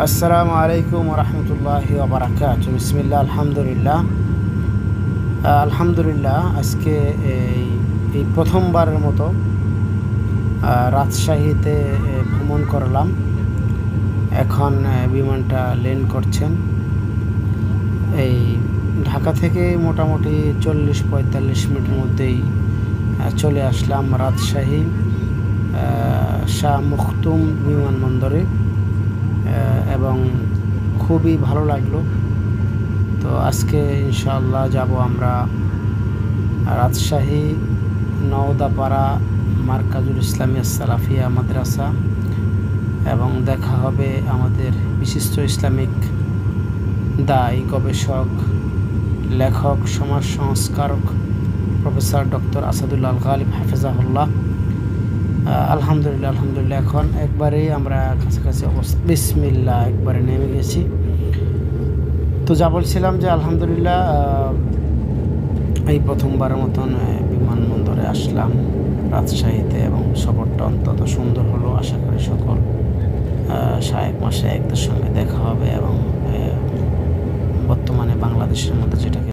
আসসালামু আলাইকুম রহমতুল্লাহি ওয়া বারাকাতুহু। বিসমিল্লাহ, আলহামদুলিল্লাহ। আলহামদুলিল্লাহ, আজকে এই প্রথমবারের মতো রাজশাহীতে ভ্রমণ করলাম। এখন বিমানটা ল্যান্ড করছেন। এই ঢাকা থেকে মোটামুটি 40-45 মিনিটের মধ্যেই চলে আসলাম রাজশাহী শাহ মখদুম বিমানবন্দরে, এবং খুবই ভালো লাগলো। তো আজকে ইনশাআল্লাহ যাব আমরা রাজশাহী নওদাপাড়া মার্কাজুল ইসলামিয়া সালাফিয়া মাদ্রাসা, এবং দেখা হবে আমাদের বিশিষ্ট ইসলামিক দায়ী, গবেষক, লেখক, সমাজ সংস্কারক প্রফেসর ডক্টর আসাদুল্লাহ আল গালিব হাফেজাহুল্লাহ। আলহামদুলিল্লাহ এখন একবারেই আমরা কাছাকাছি অবস্থা, বিসমিল্লাহ, একবারে নেমে গেছি। তো যা বলছিলাম যে আলহামদুলিল্লাহ এই প্রথমবারের মতন বিমানবন্দরে আসলাম রাজশাহীতে, এবং সফরটা অত্যন্ত সুন্দর হলো। আশা করি সকল শায়েখ মাশায়েখদের সঙ্গে দেখা হবে, এবং বর্তমানে বাংলাদেশের মধ্যে যেটাকে